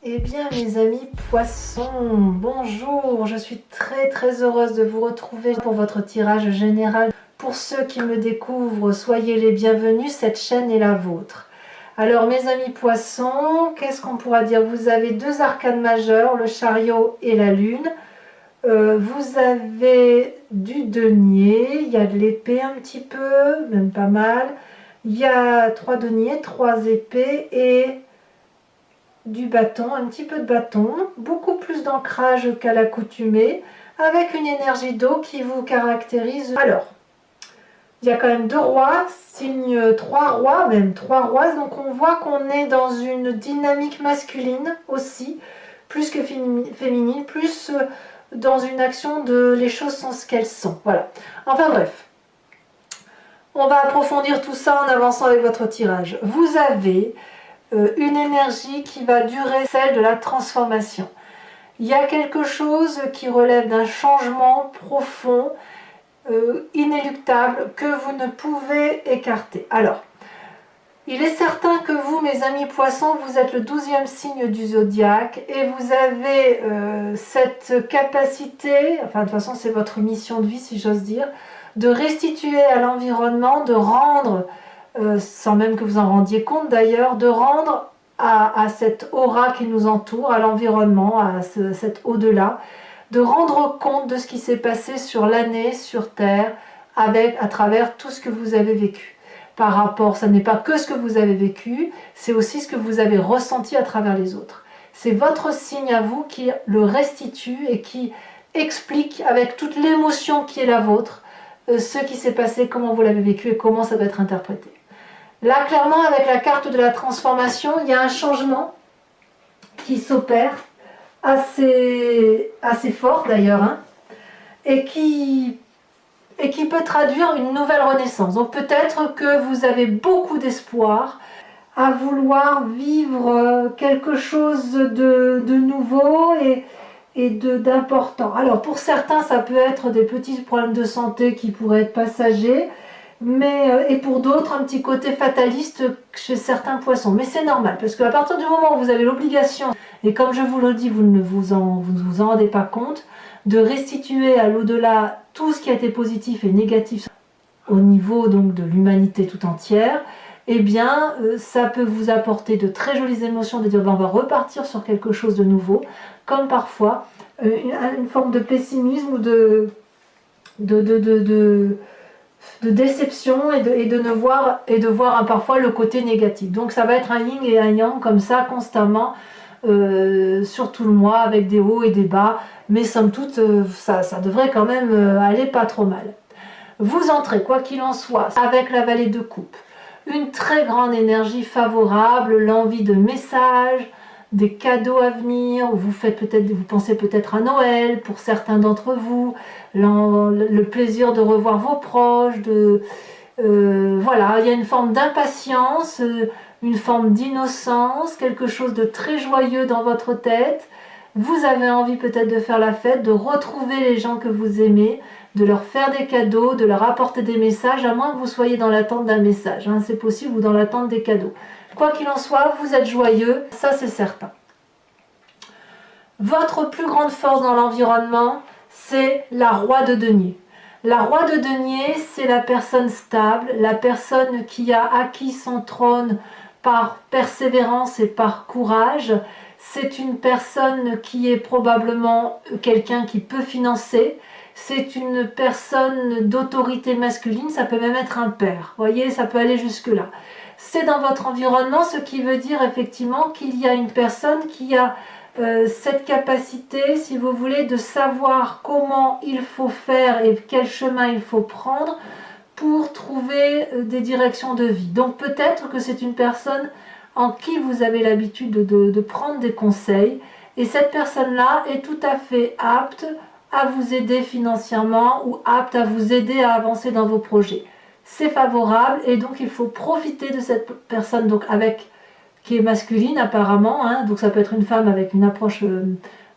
Eh bien mes amis poissons, bonjour, je suis très heureuse de vous retrouver pour votre tirage général. Pour ceux qui me découvrent, soyez les bienvenus, cette chaîne est la vôtre. Alors mes amis poissons, qu'est-ce qu'on pourra dire? Vous avez deux arcanes majeures, le chariot et la lune. Vous avez du denier, il y a de l'épée un petit peu, même pas mal. Il y a 3 deniers, 3 épées et du bâton, un petit peu de bâton, beaucoup plus d'ancrage qu'à l'accoutumée, avec une énergie d'eau qui vous caractérise. Alors, il y a quand même 2 rois, signe 3 rois, même 3 rois, donc on voit qu'on est dans une dynamique masculine aussi, plus que féminine, plus dans une action de les choses sont ce qu'elles sont. Voilà. Enfin bref, on va approfondir tout ça en avançant avec votre tirage. Vous avez une énergie qui va durer, celle de la transformation. Il y a quelque chose qui relève d'un changement profond, inéluctable, que vous ne pouvez écarter. Alors, il est certain que vous, mes amis poissons, vous êtes le 12e signe du zodiaque et vous avez cette capacité, enfin de toute façon c'est votre mission de vie si j'ose dire, de restituer à l'environnement, de rendre, sans même que vous en rendiez compte d'ailleurs, de rendre à cette aura qui nous entoure, à l'environnement, à cet au-delà, de rendre compte de ce qui s'est passé sur l'année, sur Terre, à travers tout ce que vous avez vécu. Par rapport, ce n'est pas que ce que vous avez vécu, c'est aussi ce que vous avez ressenti à travers les autres. C'est votre signe à vous qui le restitue et qui explique avec toute l'émotion qui est la vôtre, ce qui s'est passé, comment vous l'avez vécu et comment ça doit être interprété. Là, clairement, avec la carte de la transformation, il y a un changement qui s'opère, assez fort d'ailleurs, hein, et qui peut traduire une nouvelle renaissance. Donc peut-être que vous avez beaucoup d'espoir à vouloir vivre quelque chose de nouveau et d'important. Alors pour certains, ça peut être des petits problèmes de santé qui pourraient être passagers, et pour d'autres, un petit côté fataliste chez certains poissons. Mais c'est normal, parce qu'à partir du moment où vous avez l'obligation, et comme je vous le dis, vous ne vous en rendez pas compte, de restituer à l'au-delà tout ce qui a été positif et négatif au niveau donc de l'humanité tout entière, eh bien ça peut vous apporter de très jolies émotions, de dire ben, on va repartir sur quelque chose de nouveau, comme parfois une forme de pessimisme ou de déception et de voir parfois le côté négatif. Donc ça va être un yin et un yang comme ça constamment sur tout le mois avec des hauts et des bas, mais somme toute ça devrait quand même aller pas trop mal. Vous entrez quoi qu'il en soit avec la vallée de coupe, une très grande énergie favorable, l'envie de messages, des cadeaux à venir, vous pensez peut-être à Noël pour certains d'entre vous, le plaisir de revoir vos proches, voilà, il y a une forme d'impatience, une forme d'innocence, quelque chose de très joyeux dans votre tête. Vous avez envie peut-être de faire la fête, de retrouver les gens que vous aimez, de leur faire des cadeaux, de leur apporter des messages, à moins que vous soyez dans l'attente d'un message, hein, c'est possible, ou dans l'attente des cadeaux. Quoi qu'il en soit, vous êtes joyeux, ça c'est certain. Votre plus grande force dans l'environnement, c'est la roi de denier. La roi de denier, c'est la personne stable, la personne qui a acquis son trône par persévérance et par courage. C'est une personne qui est probablement quelqu'un qui peut financer. C'est une personne d'autorité masculine, ça peut même être un père. Vous voyez, ça peut aller jusque-là. C'est dans votre environnement, ce qui veut dire effectivement qu'il y a une personne qui a cette capacité, si vous voulez, de savoir comment il faut faire et quel chemin il faut prendre pour trouver des directions de vie. Donc peut-être que c'est une personne en qui vous avez l'habitude de prendre des conseils, et cette personne-là est tout à fait apte à vous aider financièrement ou apte à vous aider à avancer dans vos projets. C'est favorable et donc il faut profiter de cette personne donc qui est masculine apparemment, hein, donc ça peut être une femme avec une approche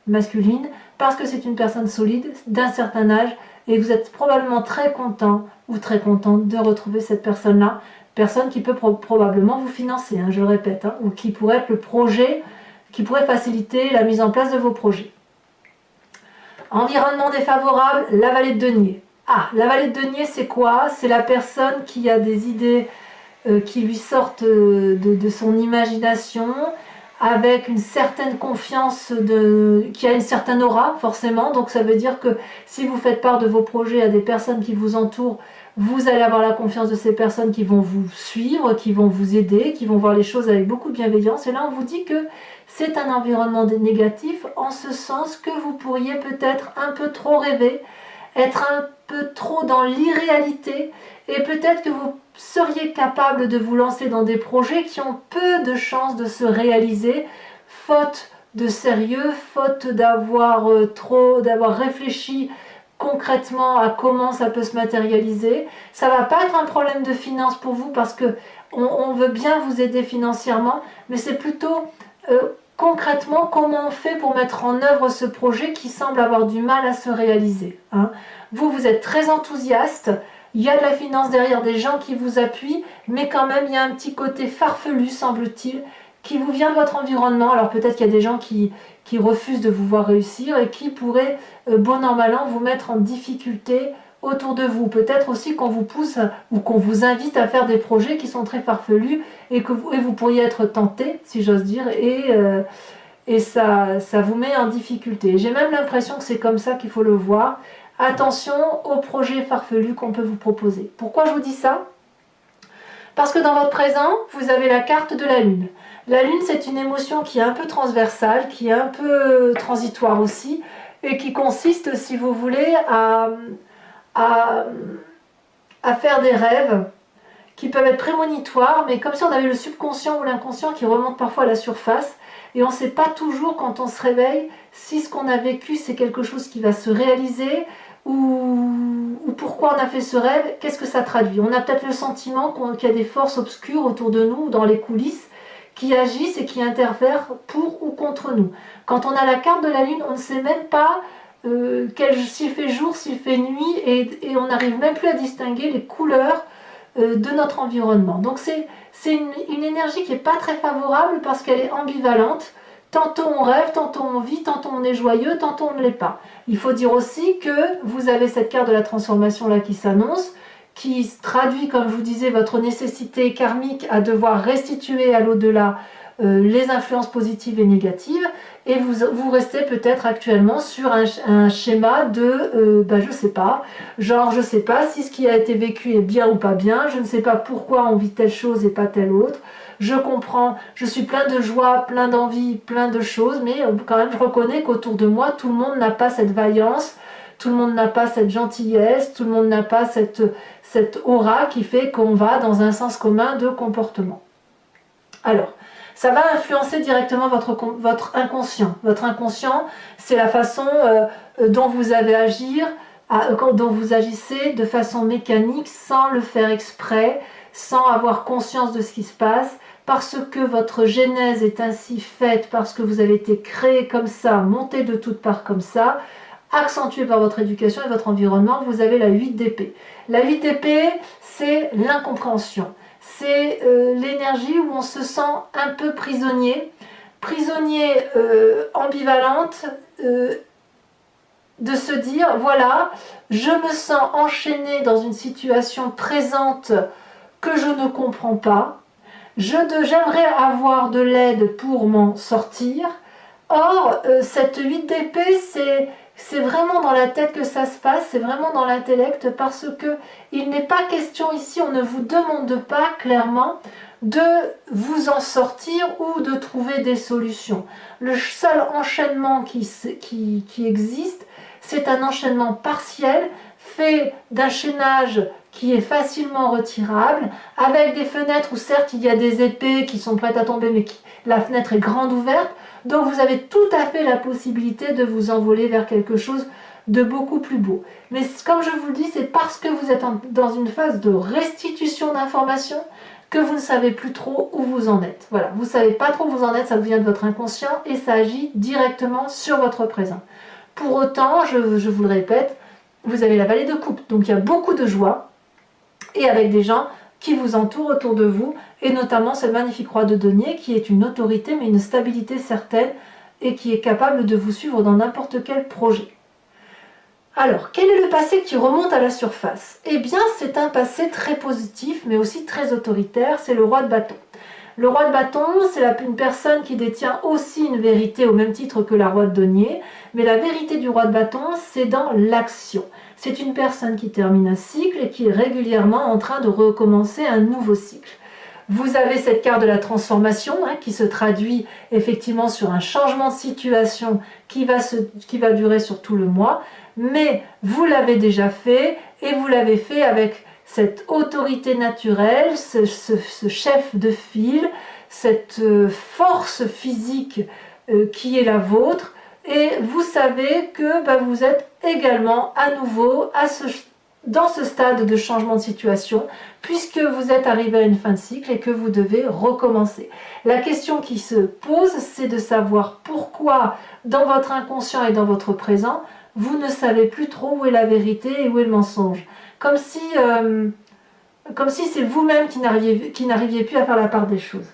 masculine, parce que c'est une personne solide d'un certain âge et vous êtes probablement très content ou très contente de retrouver cette personne-là, personne qui peut probablement vous financer, hein, je le répète, hein, ou qui pourrait être le projet qui pourrait faciliter la mise en place de vos projets. Environnement défavorable, la vallée de denier. Ah, la vallée de denier, c'est quoi? C'est la personne qui a des idées qui lui sortent de son imagination, avec une certaine confiance, qui a une certaine aura, forcément. Donc ça veut dire que si vous faites part de vos projets à des personnes qui vous entourent, vous allez avoir la confiance de ces personnes qui vont vous suivre, qui vont vous aider, qui vont voir les choses avec beaucoup de bienveillance. Et là, on vous dit que c'est un environnement négatif, en ce sens que vous pourriez peut-être un peu trop rêver, être un peu trop dans l'irréalité, et peut-être que vous seriez capable de vous lancer dans des projets qui ont peu de chances de se réaliser, faute de sérieux, faute d'avoir réfléchi concrètement à comment ça peut se matérialiser. Ça va pas être un problème de finance pour vous, parce que on veut bien vous aider financièrement, mais c'est plutôt concrètement comment on fait pour mettre en œuvre ce projet qui semble avoir du mal à se réaliser, hein. Vous êtes très enthousiaste, il y a de la finance derrière, des gens qui vous appuient, mais quand même il y a un petit côté farfelu, semble-t-il, qui vous vient de votre environnement. Alors peut-être qu'il y a des gens qui refusent de vous voir réussir et qui pourraient, bon an mal an, vous mettre en difficulté autour de vous. Peut-être aussi qu'on vous pousse ou qu'on vous invite à faire des projets qui sont très farfelus et que vous pourriez être tenté, si j'ose dire, et ça vous met en difficulté. J'ai même l'impression que c'est comme ça qu'il faut le voir. Attention aux projets farfelus qu'on peut vous proposer. Pourquoi je vous dis ça? Parce que dans votre présent, vous avez la carte de la Lune. La Lune, c'est une émotion qui est un peu transversale, qui est un peu transitoire aussi, et qui consiste, si vous voulez, à faire des rêves qui peuvent être prémonitoires, mais comme si on avait le subconscient ou l'inconscient qui remonte parfois à la surface, et on ne sait pas toujours quand on se réveille si ce qu'on a vécu c'est quelque chose qui va se réaliser, ou pourquoi on a fait ce rêve, qu'est-ce que ça traduit. On a peut-être le sentiment qu'il y a des forces obscures autour de nous, dans les coulisses, qui agissent et qui interfèrent pour ou contre nous. Quand on a la carte de la Lune, on ne sait même pas s'il fait jour, s'il fait nuit, et on n'arrive même plus à distinguer les couleurs de notre environnement. Donc c'est une énergie qui n'est pas très favorable, parce qu'elle est ambivalente. Tantôt on rêve, tantôt on vit, tantôt on est joyeux, tantôt on ne l'est pas. Il faut dire aussi que vous avez cette carte de la transformation là qui s'annonce, qui traduit, comme je vous disais, votre nécessité karmique à devoir restituer à l'au-delà les influences positives et négatives, et vous restez peut-être actuellement sur un schéma de, je sais pas, genre je sais pas si ce qui a été vécu est bien ou pas bien, je ne sais pas pourquoi on vit telle chose et pas telle autre, je comprends, je suis plein de joie, plein d'envie, plein de choses, mais quand même je reconnais qu'autour de moi, tout le monde n'a pas cette vaillance, tout le monde n'a pas cette gentillesse, tout le monde n'a pas cette aura qui fait qu'on va dans un sens commun de comportement. Alors, ça va influencer directement votre inconscient. Votre inconscient, c'est la façon dont vous avez agir, dont vous agissez de façon mécanique, sans le faire exprès, sans avoir conscience de ce qui se passe, parce que votre genèse est ainsi faite, parce que vous avez été créé comme ça, monté de toutes parts comme ça, accentué par votre éducation et votre environnement. Vous avez la 8 d'épée. La 8 d'épée, c'est l'incompréhension. C'est l'énergie où on se sent un peu prisonnier, ambivalente, de se dire, voilà, je me sens enchaîné dans une situation présente que je ne comprends pas, j'aimerais avoir de l'aide pour m'en sortir. Or, cette 8 d'épée, c'est vraiment dans la tête que ça se passe, c'est vraiment dans l'intellect, parce que il n'est pas question ici, on ne vous demande pas clairement de vous en sortir ou de trouver des solutions. Le seul enchaînement qui existe, c'est un enchaînement partiel, fait d'un chaînage qui est facilement retirable, avec des fenêtres où certes il y a des épées qui sont prêtes à tomber, mais la fenêtre est grande ouverte, donc vous avez tout à fait la possibilité de vous envoler vers quelque chose de beaucoup plus beau. Mais comme je vous le dis, c'est parce que vous êtes dans une phase de restitution d'informations que vous ne savez plus trop où vous en êtes. Voilà, vous ne savez pas trop où vous en êtes, ça vous vient de votre inconscient et ça agit directement sur votre présent. Pour autant, je vous le répète, vous avez la vallée de coupe, donc il y a beaucoup de joie, et avec des gens qui vous entourent autour de vous, et notamment cette magnifique roi de denier qui est une autorité mais une stabilité certaine et qui est capable de vous suivre dans n'importe quel projet. Alors, quel est le passé qui remonte à la surface? Eh bien, c'est un passé très positif mais aussi très autoritaire, c'est le roi de bâton. Le roi de bâton, c'est une personne qui détient aussi une vérité au même titre que la roi de denier, mais la vérité du roi de bâton, c'est dans l'action. C'est une personne qui termine un cycle et qui est régulièrement en train de recommencer un nouveau cycle. Vous avez cette carte de la transformation qui se traduit effectivement sur un changement de situation qui va durer sur tout le mois, mais vous l'avez déjà fait et vous l'avez fait avec cette autorité naturelle, ce chef de file, cette force physique qui est la vôtre, et vous savez que vous êtes également à nouveau dans ce stade de changement de situation, puisque vous êtes arrivé à une fin de cycle et que vous devez recommencer. La question qui se pose, c'est de savoir pourquoi dans votre inconscient et dans votre présent, vous ne savez plus trop où est la vérité et où est le mensonge. Comme si c'est vous-même qui n'arriviez plus à faire la part des choses.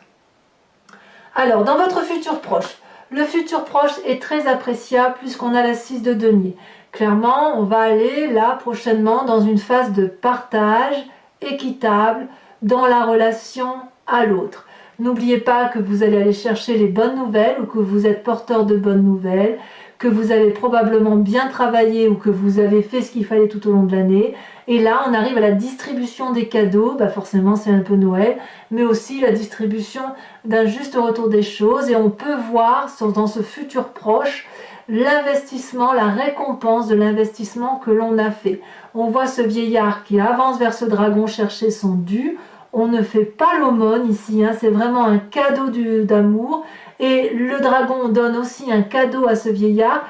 Alors, dans votre futur proche, le futur proche est très appréciable puisqu'on a la 6 de denier. Clairement, on va aller là prochainement dans une phase de partage équitable dans la relation à l'autre. N'oubliez pas que vous allez aller chercher les bonnes nouvelles ou que vous êtes porteur de bonnes nouvelles, que vous avez probablement bien travaillé ou que vous avez fait ce qu'il fallait tout au long de l'année. Et là, on arrive à la distribution des cadeaux, forcément c'est un peu Noël, mais aussi la distribution d'un juste retour des choses. Et on peut voir dans ce futur proche l'investissement, la récompense de l'investissement que l'on a fait. On voit ce vieillard qui avance vers ce dragon chercher son dû. On ne fait pas l'aumône ici, c'est vraiment un cadeau d'amour. Et le dragon donne aussi un cadeau à ce vieillard.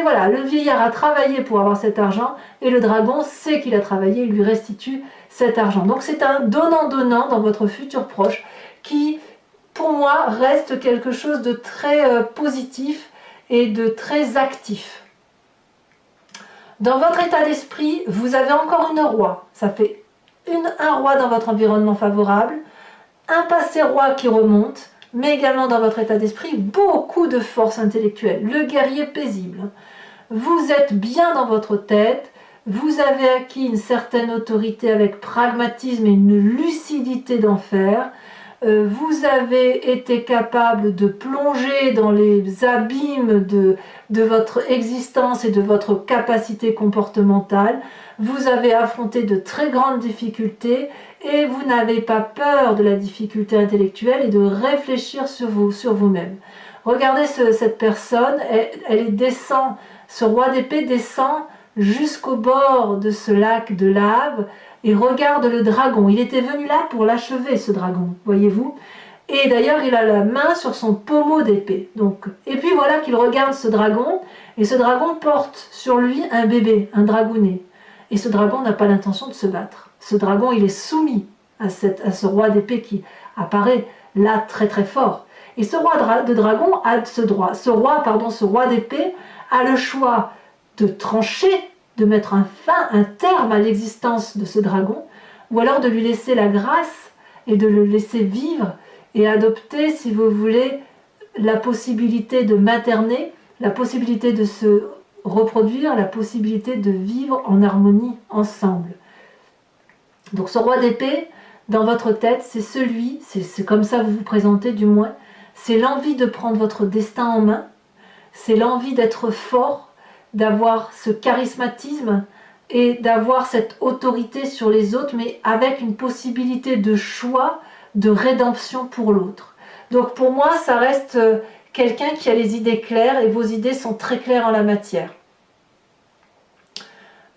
Voilà, le vieillard a travaillé pour avoir cet argent et le dragon sait qu'il a travaillé, il lui restitue cet argent. Donc c'est un donnant-donnant dans votre futur proche qui, pour moi, reste quelque chose de très positif et de très actif. Dans votre état d'esprit, vous avez encore une roi. Ça fait un roi dans votre environnement favorable, un passé roi qui remonte, mais également dans votre état d'esprit, beaucoup de force intellectuelle, le guerrier paisible. Vous êtes bien dans votre tête, vous avez acquis une certaine autorité avec pragmatisme et une lucidité d'enfer, vous avez été capable de plonger dans les abîmes de votre existence et de votre capacité comportementale, vous avez affronté de très grandes difficultés et vous n'avez pas peur de la difficulté intellectuelle et de réfléchir sur vous-même. Regardez cette personne, elle descend, ce roi d'épée descend jusqu'au bord de ce lac de lave et regarde le dragon. Il était venu là pour l'achever, ce dragon, voyez-vous. Et d'ailleurs, il a la main sur son pommeau d'épée. Et puis voilà qu'il regarde ce dragon, et ce dragon porte sur lui un bébé, un dragounet. Et ce dragon n'a pas l'intention de se battre. Ce dragon, il est soumis à ce roi d'épée qui apparaît là très très fort. Et ce roi de dragon a ce roi d'épée a le choix de trancher, de mettre un terme à l'existence de ce dragon, ou alors de lui laisser la grâce et de le laisser vivre et adopter, si vous voulez, la possibilité de materner, la possibilité de se reproduire, la possibilité de vivre en harmonie ensemble. Donc ce roi d'épée, dans votre tête, c'est comme ça que vous vous présentez du moins, c'est l'envie de prendre votre destin en main, c'est l'envie d'être fort, d'avoir ce charismatisme et d'avoir cette autorité sur les autres, mais avec une possibilité de choix, de rédemption pour l'autre. Donc pour moi, ça reste quelqu'un qui a les idées claires et vos idées sont très claires en la matière.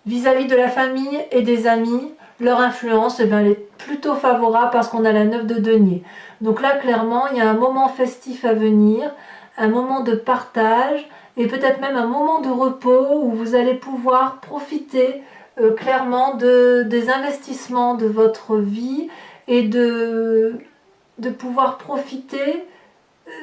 Vis-à-vis de la famille et des amis, leur influence elle est plutôt favorable parce qu'on a la 9 de denier. Donc là, clairement, il y a un moment festif à venir, un moment de partage et peut-être même un moment de repos où vous allez pouvoir profiter clairement des investissements de votre vie et de pouvoir profiter,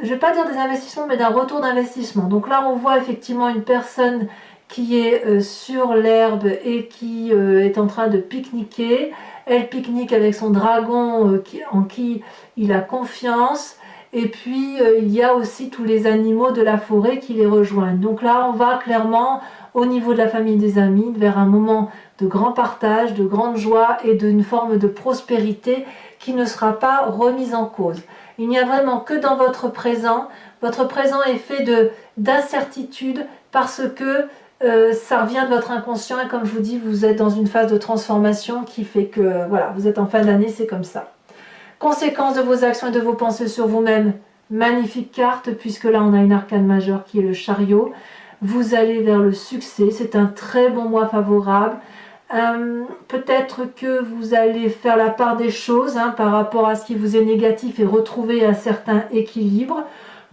je ne vais pas dire des investissements, mais d'un retour d'investissement. Donc là, on voit effectivement une personne qui est sur l'herbe et qui est en train de pique-niquer. elle pique-nique avec son dragon en qui il a confiance. Et puis il y a aussi tous les animaux de la forêt qui les rejoignent. Donc là on va clairement au niveau de la famille des amis vers un moment de grand partage, de grande joie et d'une forme de prospérité qui ne sera pas remise en cause. Il n'y a vraiment que dans votre présent est fait d'incertitude parce que ça revient de votre inconscient et comme je vous dis, vous êtes dans une phase de transformation qui fait que voilà, vous êtes en fin d'année, c'est comme ça. Conséquence de vos actions et de vos pensées sur vous-même, magnifique carte puisque là on a une arcane majeure qui est le chariot. Vous allez vers le succès, c'est un très bon mois favorable. Peut-être que vous allez faire la part des choses par rapport à ce qui vous est négatif et retrouver un certain équilibre.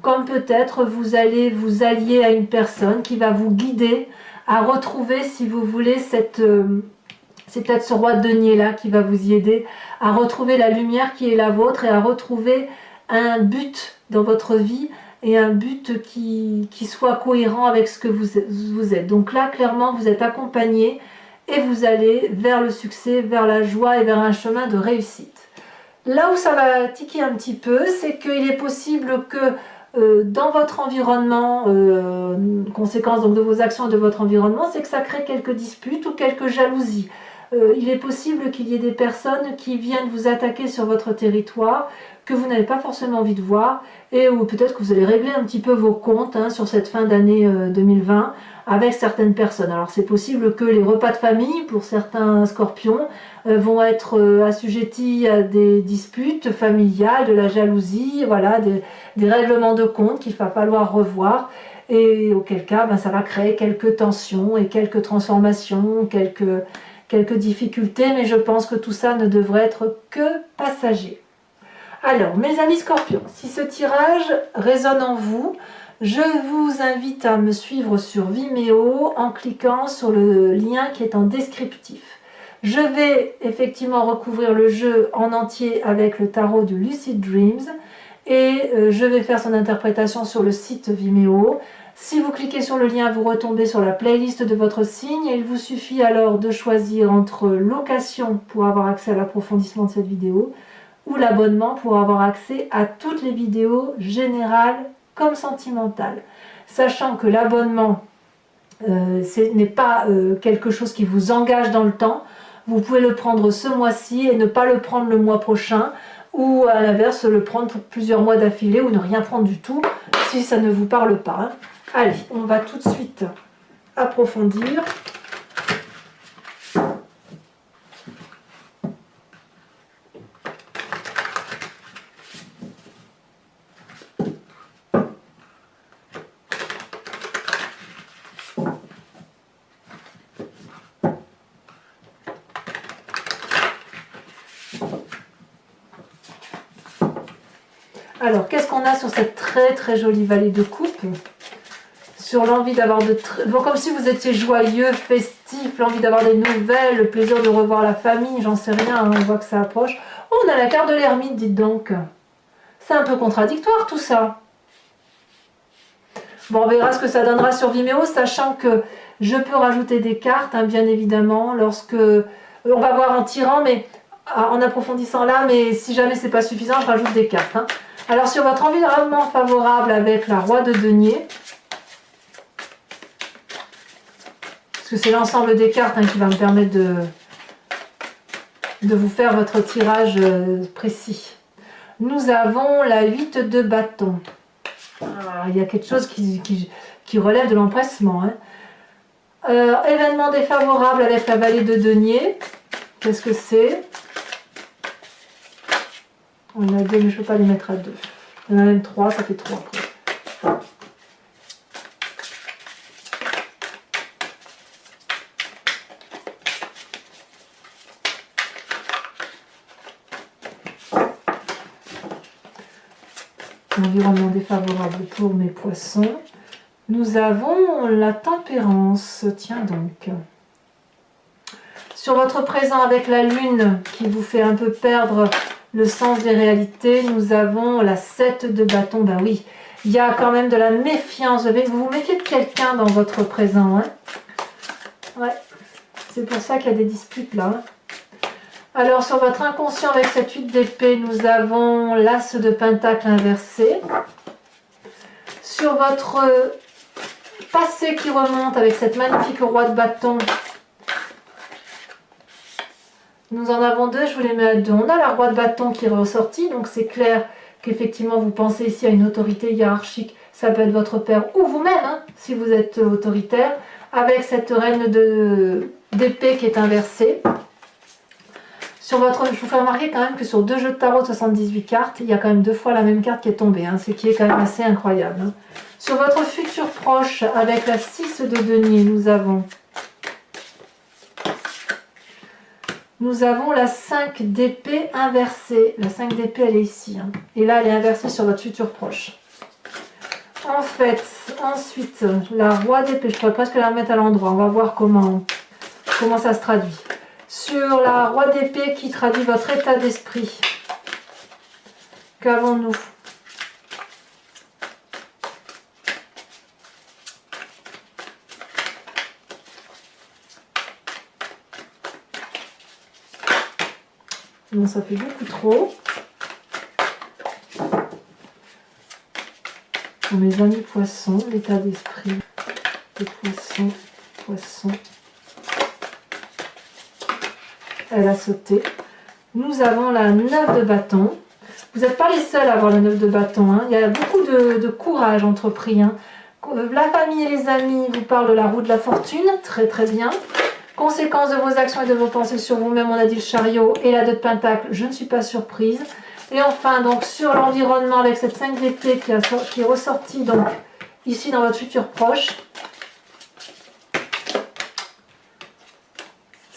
Comme peut-être vous allez vous allier à une personne qui va vous guider à retrouver, si vous voulez, c'est peut-être ce roi de denier là qui va vous y aider à retrouver la lumière qui est la vôtre et à retrouver un but dans votre vie et un but qui soit cohérent avec ce que vous êtes. Donc là, clairement, vous êtes accompagné et vous allez vers le succès, vers la joie et vers un chemin de réussite. Là où ça va tiquer un petit peu, c'est qu'il est possible que dans votre environnement, conséquence donc de vos actions et de votre environnement, c'est que ça crée quelques disputes ou quelques jalousies. Il est possible qu'il y ait des personnes qui viennent vous attaquer sur votre territoire que vous n'avez pas forcément envie de voir et ou peut-être que vous allez régler un petit peu vos comptes sur cette fin d'année 2020 avec certaines personnes. Alors c'est possible que les repas de famille pour certains scorpions vont être assujettis à des disputes familiales, de la jalousie, voilà, des règlements de compte qu'il va falloir revoir et auquel cas ça va créer quelques tensions et quelques transformations, quelques difficultés, mais je pense que tout ça ne devrait être que passager. Alors, mes amis scorpions, si ce tirage résonne en vous, je vous invite à me suivre sur Vimeo en cliquant sur le lien qui est en descriptif. Je vais effectivement recouvrir le jeu en entier avec le tarot du Lucid Dreams et je vais faire son interprétation sur le site Vimeo. Si vous cliquez sur le lien, vous retombez sur la playlist de votre signe et il vous suffit alors de choisir entre location pour avoir accès à l'approfondissement de cette vidéo ou l'abonnement pour avoir accès à toutes les vidéos générales comme sentimentales. Sachant que l'abonnement n'est pas quelque chose qui vous engage dans le temps, vous pouvez le prendre ce mois-ci et ne pas le prendre le mois prochain ou à l'inverse le prendre pour plusieurs mois d'affilée ou ne rien prendre du tout si ça ne vous parle pas. Allez, on va tout de suite approfondir. Alors, qu'est-ce qu'on a sur cette très jolie vallée de coupe? Sur l'envie d'avoir bon, comme si vous étiez joyeux, festif, l'envie d'avoir des nouvelles, le plaisir de revoir la famille, j'en sais rien, on voit que ça approche. Oh, on a la carte de l'ermite, dites donc. C'est un peu contradictoire tout ça. Bon, on verra ce que ça donnera sur Vimeo, sachant que je peux rajouter des cartes, bien évidemment, lorsque... On va voir en tirant, mais en approfondissant là, mais si jamais c'est pas suffisant, je rajoute des cartes. Alors, sur votre environnement favorable avec la roi de denier, parce que c'est l'ensemble des cartes qui va me permettre de vous faire votre tirage précis. Nous avons la 8 de bâton. Ah, il y a quelque chose qui relève de l'empressement. Événement défavorable avec la vallée de denier. Qu'est-ce que c'est? On a deux, mais je ne peux pas les mettre à deux. Il y en a même trois, ça fait trois après. Environnement défavorable pour mes poissons. Nous avons la tempérance, tiens donc. Sur votre présent avec la lune qui vous fait un peu perdre le sens des réalités, nous avons la 7 de bâton. Ben oui, il y a quand même de la méfiance. Vous vous méfiez de quelqu'un dans votre présent. Ouais, c'est pour ça qu'il y a des disputes là. Alors sur votre inconscient avec cette 8 d'épée, nous avons l'as de pentacle inversé. Sur votre passé qui remonte avec cette magnifique roi de bâton, nous en avons deux, je vous les mets à deux. On a la roi de bâton qui est ressortie, donc c'est clair qu'effectivement vous pensez ici à une autorité hiérarchique, ça peut être votre père ou vous-même, hein, si vous êtes autoritaire, avec cette reine d'épée qui est inversée. Sur votre, je vous fais remarquer quand même que sur deux jeux de tarot de 78 cartes, il y a quand même 2 fois la même carte qui est tombée, hein, ce qui est quand même assez incroyable. Hein. Sur votre futur proche, avec la 6 de denier, nous avons la 5 d'épée inversée. La 5 d'épée, elle est ici. Hein. Et là, elle est inversée sur votre futur proche. En fait, ensuite, la roi d'épée, je pourrais presque la remettre à l'endroit. On va voir comment ça se traduit. Sur la roi d'épée qui traduit votre état d'esprit, qu'avons-nous? Non, ça fait beaucoup trop. Pour mes amis poissons, l'état d'esprit des poissons. Elle a sauté. Nous avons la 9 de bâton. Vous n'êtes pas les seuls à avoir la 9 de bâton. Hein. Il y a beaucoup de courage entrepris. Hein. La famille et les amis vous parlent de la roue de la fortune. Très très bien. Conséquence de vos actions et de vos pensées sur vous-même, on a dit le chariot et la 2 de pentacle. Je ne suis pas surprise. Et enfin, donc sur l'environnement avec cette 5 d'épée qui est ressortie donc ici dans votre futur proche.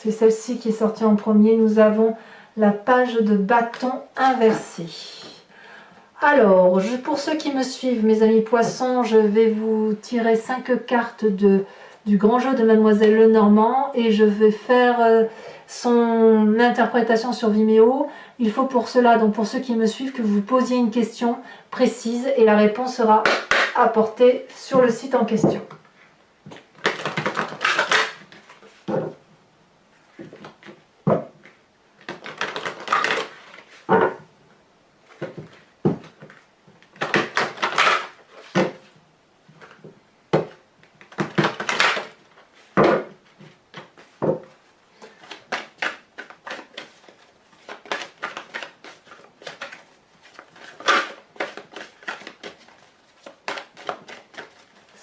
C'est celle-ci qui est sortie en premier. Nous avons la page de bâton inversée. Alors, pour ceux qui me suivent, mes amis poissons, je vais vous tirer 5 cartes du grand jeu de Mademoiselle Lenormand et je vais faire son interprétation sur Vimeo. Il faut pour cela, donc pour ceux qui me suivent, que vous posiez une question précise et la réponse sera apportée sur le site en question.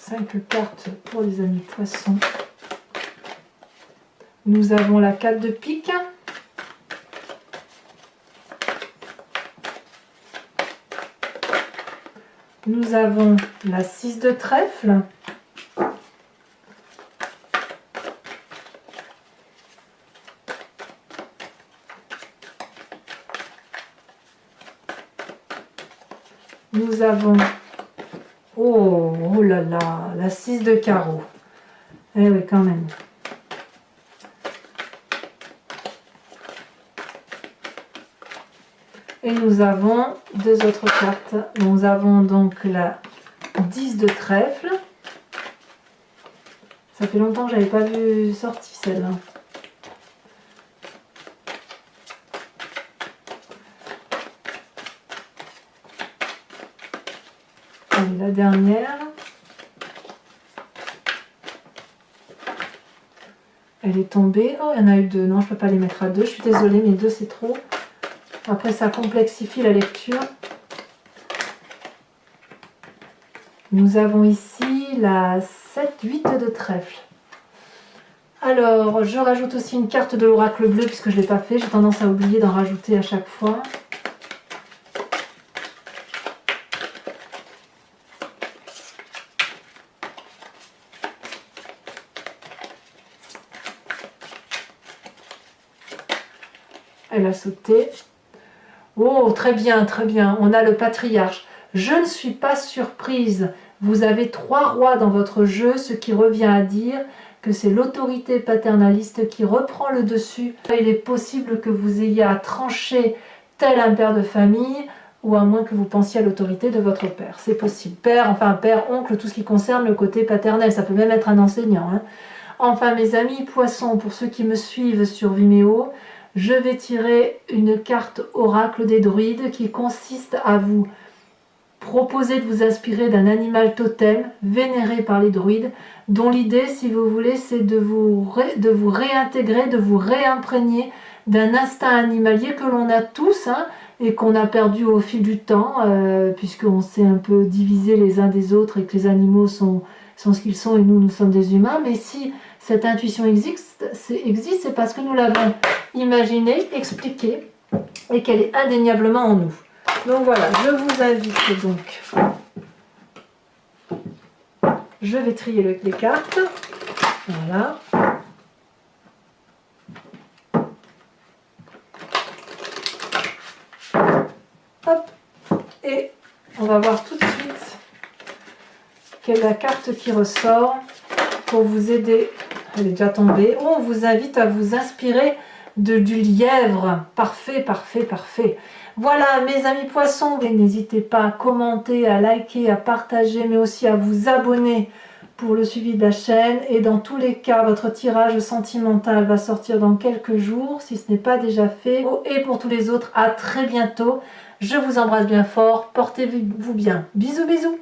5 cartes pour les amis poissons. Nous avons la 4 de pique. Nous avons la 6 de trèfle. Nous avons, oh là là, la 6 de carreau. Eh oui, quand même. Et nous avons 2 autres cartes. Nous avons donc la 10 de trèfle. Ça fait longtemps que je n'avais pas vu sortir celle-là. Et la dernière. Elle est tombée. Oh, il y en a eu 2. Non, je ne peux pas les mettre à 2. Je suis désolée, mais 2 c'est trop. Après, ça complexifie la lecture. Nous avons ici la 7-8 de trèfle. Alors, je rajoute aussi une carte de l'oracle bleu puisque je ne l'ai pas fait. J'ai tendance à oublier d'en rajouter à chaque fois. Elle a sauté. Oh, très bien, très bien. On a le patriarche. Je ne suis pas surprise. Vous avez 3 rois dans votre jeu, ce qui revient à dire que c'est l'autorité paternaliste qui reprend le dessus. Il est possible que vous ayez à trancher tel un père de famille, ou à moins que vous pensiez à l'autorité de votre père. C'est possible. Père, enfin père, oncle, tout ce qui concerne le côté paternel. Ça peut même être un enseignant. Hein. Enfin, mes amis poissons, pour ceux qui me suivent sur Vimeo, je vais tirer une carte oracle des druides qui consiste à vous proposer de vous inspirer d'un animal totem vénéré par les druides, dont l'idée, si vous voulez, c'est de vous réintégrer, de vous réimprégner d'un instinct animalier que l'on a tous, hein, et qu'on a perdu au fil du temps, puisqu'on s'est un peu divisé les uns des autres et que les animaux sont ce qu'ils sont et nous sommes des humains. Mais si cette intuition existe, c'est parce que nous l'avons imaginée, expliquée, et qu'elle est indéniablement en nous. Donc voilà, je vous invite donc. Je vais trier les cartes. Voilà. Hop. Et on va voir tout de suite quelle est la carte qui ressort pour vous aider. Elle est déjà tombée. On vous invite à vous inspirer du lièvre. Parfait, parfait, parfait. Voilà mes amis poissons, n'hésitez pas à commenter, à liker, à partager, mais aussi à vous abonner pour le suivi de la chaîne. Et dans tous les cas, votre tirage sentimental va sortir dans quelques jours, si ce n'est pas déjà fait. Et pour tous les autres, à très bientôt. Je vous embrasse bien fort, portez-vous bien. Bisous, bisous.